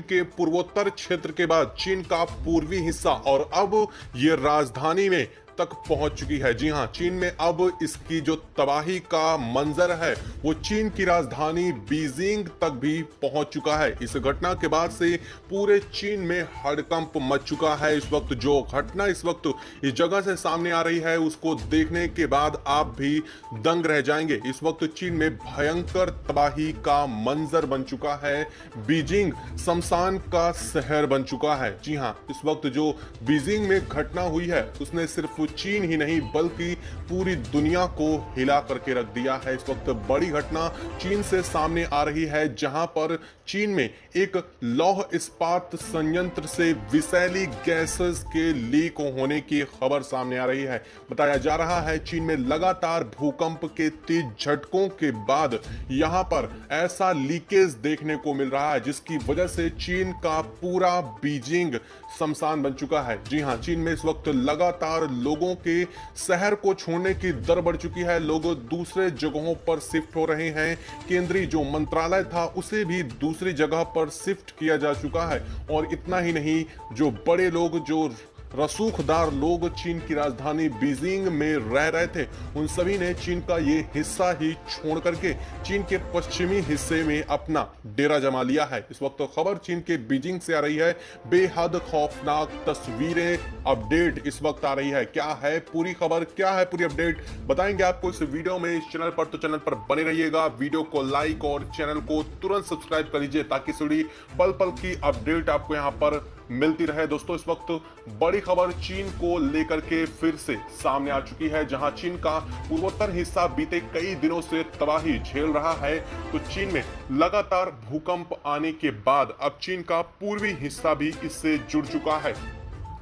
के पूर्वोत्तर क्षेत्र के बाद चीन का पूर्वी हिस्सा और अब ये राजधानी में तक पहुंच चुकी है। जी हां, चीन में अब इसकी जो तबाही का मंजर है वो चीन की राजधानी बीजिंग तक भी पहुंच चुका है। इस घटना के बाद से पूरे चीन में हड़कंप मच चुका है। इस वक्त जो घटना इस वक्त इस जगह से सामने आ रही है उसको देखने के बाद आप भी दंग रह जाएंगे। इस वक्त चीन में भयंकर तबाही का मंजर बन चुका है। बीजिंग शमशान का शहर बन चुका है। जी हां, इस वक्त जो बीजिंग में घटना हुई है उसने सिर्फ चीन ही नहीं बल्कि पूरी दुनिया को हिला करके रख दिया है। इस वक्त बड़ी घटना चीन से सामने आ रही है जहां पर चीन में एक लौह इस्पात संयंत्र से विषैली गैसेस के लीक होने की खबर सामने आ रही है। बताया जा रहा है चीन में लगातार भूकंप के तेज झटकों के बाद यहां पर ऐसा लीकेज देखने को मिल रहा है जिसकी वजह से चीन का पूरा बीजिंग शमशान बन चुका है। जी हां, चीन में इस वक्त लगातार लोगों के शहर को छोड़ने की दर बढ़ चुकी है। लोग दूसरे जगहों पर शिफ्ट हो रहे हैं। केंद्रीय जो मंत्रालय था उसे भी दूसरी जगह पर शिफ्ट किया जा चुका है। और इतना ही नहीं, जो बड़े लोग, जो रसूखदार लोग चीन की राजधानी बीजिंग में रह रहे थे उन सभी ने चीन का ये हिस्सा ही छोड़ करके चीन के पश्चिमी हिस्से में अपना डेरा जमा लिया है। इस वक्त खबर चीन के बीजिंग से आ रही है। बेहद खौफनाक तस्वीरें अपडेट इस वक्त आ रही है। क्या है पूरी खबर, क्या है पूरी अपडेट, बताएंगे आपको इस वीडियो में। इस चैनल पर तो चैनल पर बने रहिएगा, वीडियो को लाइक और चैनल को तुरंत सब्सक्राइब कर लीजिए ताकि जुड़ी पल पल की अपडेट आपको यहाँ पर मिलती रहे। दोस्तों, इस वक्त बड़ी खबर चीन को लेकर के फिर से सामने आ चुकी है। जहां चीन का पूर्वोत्तर हिस्सा बीते कई दिनों से तबाही झेल रहा है तो चीन में लगातार भूकंप आने के बाद अब चीन का पूर्वी हिस्सा भी इससे जुड़ चुका है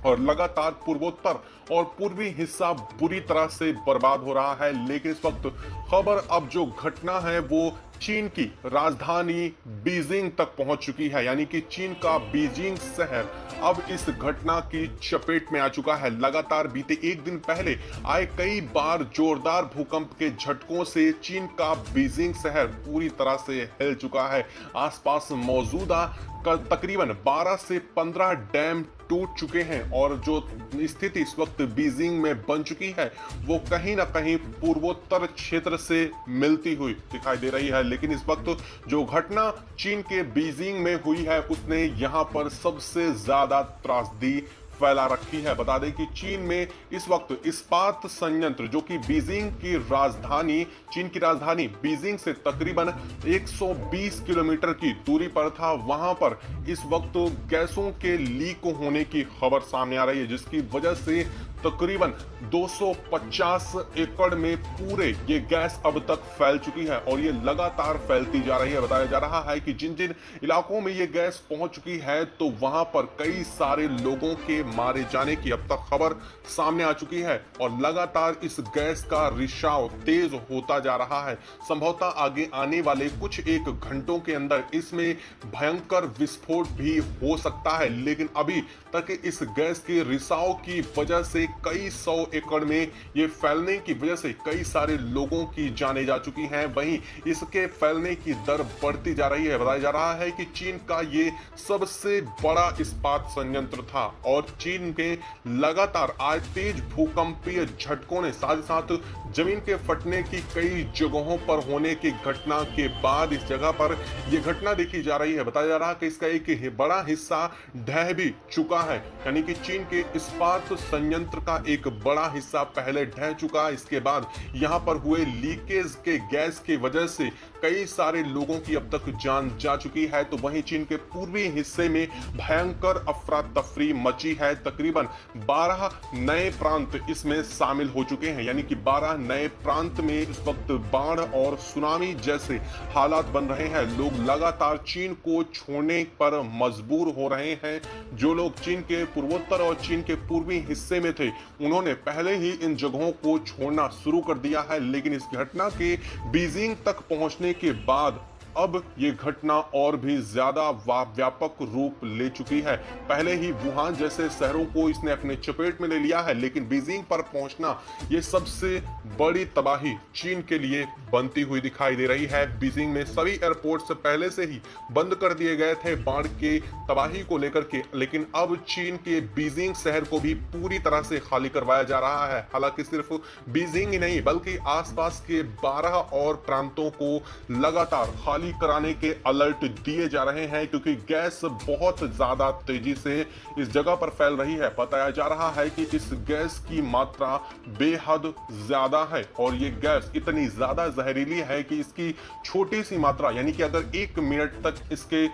और लगातार पूर्वोत्तर और पूर्वी हिस्सा बुरी तरह से बर्बाद हो रहा है। लेकिन इस वक्त खबर अब जो घटना है वो चीन की राजधानी बीजिंग तक पहुंच चुकी है, यानी कि चीन का बीजिंग शहर अब इस घटना की चपेट में आ चुका है। लगातार बीते एक दिन पहले आए कई बार जोरदार भूकंप के झटकों से चीन का बीजिंग शहर पूरी तरह से हिल चुका है। आसपास मौजूदा तकरीबन 12 से 15 डैम टूट चुके हैं और जो स्थिति इस वक्त बीजिंग में बन चुकी है वो कहीं ना कहीं पूर्वोत्तर क्षेत्र से मिलती हुई दिखाई दे रही है। लेकिन इस वक्त जो घटना चीन के बीजिंग में हुई है उसने यहां पर सबसे ज्यादा त्रासदी फैला रखी है। बता दें कि चीन में इस वक्त इस्पात संयंत्र जो कि बीजिंग की राजधानी, चीन की राजधानी बीजिंग से तकरीबन 120 किलोमीटर की दूरी पर था, वहां पर इस वक्त गैसों के लीक होने की खबर सामने आ रही है जिसकी वजह से तकरीबन 250 एकड़ में पूरे ये गैस अब तक फैल चुकी है और ये लगातार फैलती जा रही है। बताया जा रहा है कि जिन जिन इलाकों में ये गैस पहुंच चुकी है तो वहां पर कई सारे लोगों के मारे जाने की अब तक खबर सामने आ चुकी है और लगातार इस गैस का रिसाव तेज होता जा रहा है। संभवतः आगे आने वाले कुछ एक घंटों के अंदर इसमें भयंकर विस्फोट भी हो सकता है। लेकिन अभी तक इस गैस के रिसाव की वजह से कई 100 एकड़ में ये फैलने की वजह से कई सारे लोगों की जानें जा चुकी हैं। वहीं इसके फैलने की दर बढ़ती जा रही है। बताया जा रहा है कि चीन का ये सबसे बड़ा इस्पात संयंत्र था और चीन के लगातार आज तेज भूकंपीय झटकों ने साथ ही साथ जमीन के फटने की कई जगहों पर होने की घटना के बाद इस जगह पर यह घटना देखी जा रही है। बताया जा रहा है कि इसका एक बड़ा हिस्सा ढह भी चुका है, यानी कि चीन के इस्पात संयंत्र का एक बड़ा हिस्सा पहले ढह चुका। इसके बाद यहां पर हुए लीकेज के गैस की वजह से कई सारे लोगों की अब तक जान जा चुकी है। तो वहीं चीन के पूर्वी हिस्से में भयंकर अफरा तफरी मची है। तकरीबन 12 नए प्रांत इसमें शामिल हो चुके हैं, यानी कि 12 नए प्रांत में इस वक्त बाढ़ और सुनामी जैसे हालात बन रहे हैं। लोग लगातार चीन को छोड़ने पर मजबूर हो रहे हैं। जो लोग चीन के पूर्वोत्तर और चीन के पूर्वी हिस्से में थे उन्होंने पहले ही इन जगहों को छोड़ना शुरू कर दिया है। लेकिन इस घटना के बीजिंग तक पहुंचने के बाद अब ये घटना और भी ज्यादा व्यापक रूप ले चुकी है। पहले ही वुहान जैसे शहरों को इसने अपने चपेट में ले लिया है, लेकिन बीजिंग पर पहुंचना ये सबसे बड़ी तबाही चीन के लिए बनती हुई दिखाई दे रही है। बीजिंग में सभी एयरपोर्ट्स पहले से ही बंद कर दिए गए थे बाढ़ के तबाही को लेकर के, लेकिन अब चीन के बीजिंग शहर को भी पूरी तरह से खाली करवाया जा रहा है। हालांकि सिर्फ बीजिंग ही नहीं बल्कि आसपास के 12 और प्रांतों को लगातार खाली कराने के अलर्ट दिए जा रहे हैं, क्योंकि गैस बहुत ज्यादा तेजी से इस जगह पर फैल रही है। बताया जा रहा है कि इस गैस की मात्रा बेहद ज्यादा है और ये गैस इतनी ज्यादा जहरीली है कि इसकी छोटी सी मात्रा, यानी कि अगर 1 मिनट तक इसके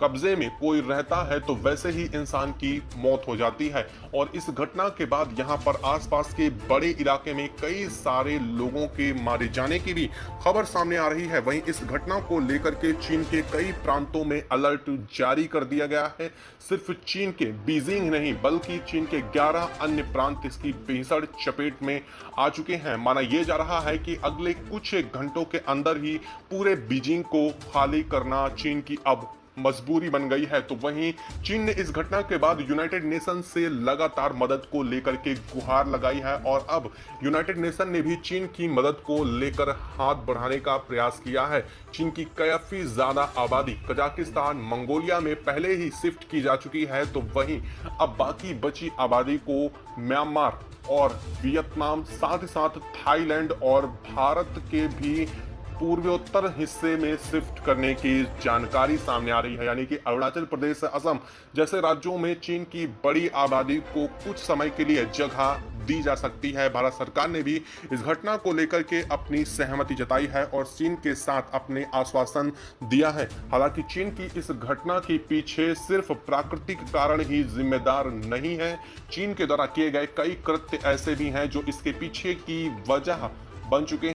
कब्जे में कोई रहता है तो वैसे ही इंसान की मौत हो जाती है। और इस घटना के बाद यहाँ पर आसपास के बड़े इलाके में कई सारे लोगों के मारे जाने की भी खबर सामने आ रही है। वहीं इस घटना को लेकर के चीन के कई प्रांतों में अलर्ट जारी कर दिया गया है। सिर्फ चीन के बीजिंग नहीं बल्कि चीन के 11 अन्य प्रांत इसकी भीषण चपेट में आ चुके हैं। माना यह जा रहा है कि अगले कुछ घंटों के अंदर ही पूरे बीजिंग को खाली करना चीन की अब मजबूरी बन गई है। तो वहीं चीन ने इस घटना के बाद यूनाइटेड नेशन से लगातार मदद को लेकर के गुहार लगाई है और अब यूनाइटेड नेशन ने भी चीन की मदद को लेकर हाथ बढ़ाने का प्रयास किया है। चीन की काफी ज्यादा आबादी कजाकिस्तान, मंगोलिया में पहले ही शिफ्ट की जा चुकी है, तो वहीं अब बाकी बची आबादी को म्यांमार और वियतनाम, साथ ही साथ थाईलैंड और भारत के भी पूर्वोत्तर हिस्से में शिफ्ट करने की जानकारी सामने आ रही है। यानी कि अरुणाचल प्रदेश, असम जैसे राज्यों में चीन की बड़ी आबादी को कुछ समय के लिए जगह दी जा सकती है। भारत सरकार ने भी इस घटना को लेकर के अपनी सहमति जताई है और चीन के साथ अपने आश्वासन दिया है। हालांकि चीन की इस घटना के पीछे सिर्फ प्राकृतिक कारण ही जिम्मेदार नहीं है। चीन के द्वारा किए गए कई कृत्य ऐसे भी हैं जो इसके पीछे की वजह बन चुके हैं।